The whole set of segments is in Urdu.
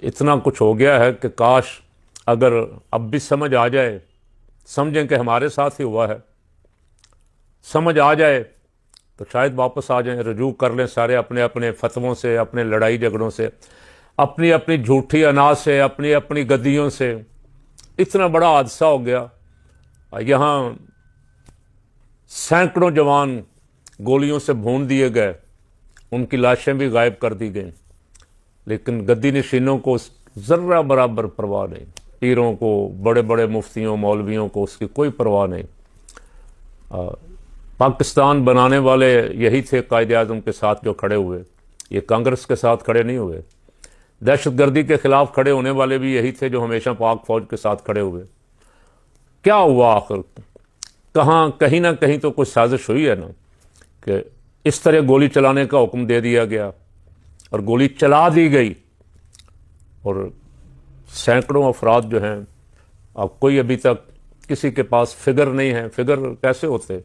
اتنا کچھ ہو گیا ہے کہ کاش اگر اب بھی سمجھ آ جائے، سمجھیں کہ ہمارے ساتھ ہی ہوا ہے، سمجھ آ جائے تو شاید واپس آ جائیں، رجوع کر لیں سارے اپنے اپنے فتووں سے، اپنے لڑائی جھگڑوں سے، اپنی اپنی جھوٹی انا سے، اپنی اپنی گدیوں سے۔ اتنا بڑا حادثہ ہو گیا، یہاں سینکڑوں جوان گولیوں سے بھون دیے گئے، ان کی لاشیں بھی غائب کر دی گئیں، لیکن گدی نشینوں کو ذرہ برابر پرواہ نہیں، پیروں کو، بڑے بڑے مفتیوں مولویوں کو اس کی کوئی پرواہ نہیں۔ پاکستان بنانے والے یہی تھے قائد اعظم کے ساتھ جو کھڑے ہوئے، یہ کانگریس کے ساتھ کھڑے نہیں ہوئے۔ دہشت گردی کے خلاف کھڑے ہونے والے بھی یہی تھے جو ہمیشہ پاک فوج کے ساتھ کھڑے ہوئے۔ کیا ہوا آخر؟ کہیں نہ کہیں تو کوئی سازش ہوئی ہے نا، کہ اس طرح گولی چلانے کا حکم دے دیا گیا اور گولی چلا دی گئی، اور سینکڑوں افراد جو ہیں، اب کوئی ابھی تک کسی کے پاس فگر نہیں ہے۔ فگر کیسے ہوتے؟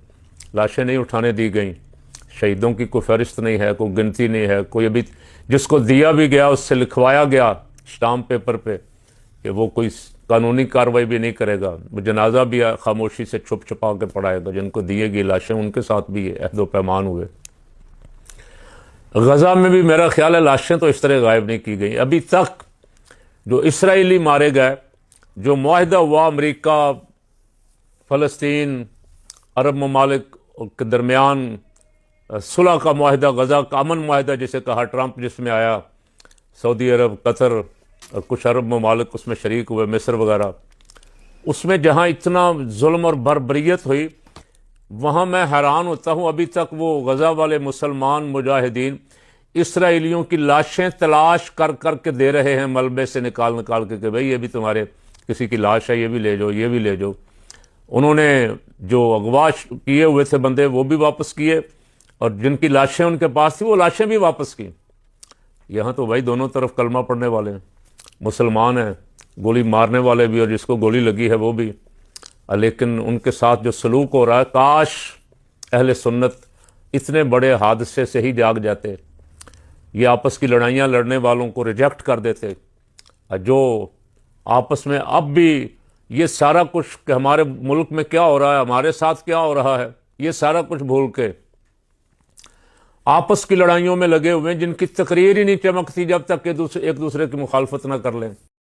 لاشیں نہیں اٹھانے دی گئیں، شہیدوں کی کوئی فہرست نہیں ہے، کوئی گنتی نہیں ہے، کوئی ابھی جس کو دیا بھی گیا اس سے لکھوایا گیا اسٹامپ پیپر پہ کہ وہ کوئی قانونی کارروائی بھی نہیں کرے گا، وہ جنازہ بھی خاموشی سے چھپ چھپا کے پڑھائے گا۔ جن کو دیے گئی لاشیں ان کے ساتھ بھی عہد و پیمان ہوئے۔ غزہ میں بھی میرا خیال ہے لاشیں تو اس طرح غائب نہیں کی گئیں ابھی تک۔ جو اسرائیلی مارے گئے، جو معاہدہ ہوا امریکہ، فلسطین، عرب ممالک کے درمیان صلح کا معاہدہ، غزہ کا امن معاہدہ جسے کہا ٹرمپ، جس میں آیا سعودی عرب، قطر اور کچھ عرب ممالک اس میں شریک ہوئے، مصر وغیرہ، اس میں جہاں اتنا ظلم اور بربریت ہوئی، وہاں میں حیران ہوتا ہوں ابھی تک وہ غزہ والے مسلمان مجاہدین اسرائیلیوں کی لاشیں تلاش کر کر کے دے رہے ہیں، ملبے سے نکال نکال کے کہ بھئی یہ بھی تمہارے کسی کی لاش ہے، یہ بھی لے جاؤ، یہ بھی لے جاؤ۔ انہوں نے جو اغوا کیے ہوئے تھے بندے وہ بھی واپس کیے، اور جن کی لاشیں ان کے پاس تھی وہ لاشیں بھی واپس کی۔ یہاں تو بھائی دونوں طرف کلمہ پڑھنے والے ہیں، مسلمان ہیں، گولی مارنے والے بھی اور جس کو گولی لگی ہے وہ بھی، لیکن ان کے ساتھ جو سلوک ہو رہا ہے، کاش اہل سنت اتنے بڑے حادثے سے ہی جاگ جاتے، یہ آپس کی لڑائیاں لڑنے والوں کو ریجیکٹ کر دیتے، جو آپس میں اب بھی یہ سارا کچھ کہ ہمارے ملک میں کیا ہو رہا ہے، ہمارے ساتھ کیا ہو رہا ہے، یہ سارا کچھ بھول کے آپس کی لڑائیوں میں لگے ہوئے ہیں، جن کی تقریر ہی نہیں چمکتی جب تک کہ ایک دوسرے کی مخالفت نہ کر لیں۔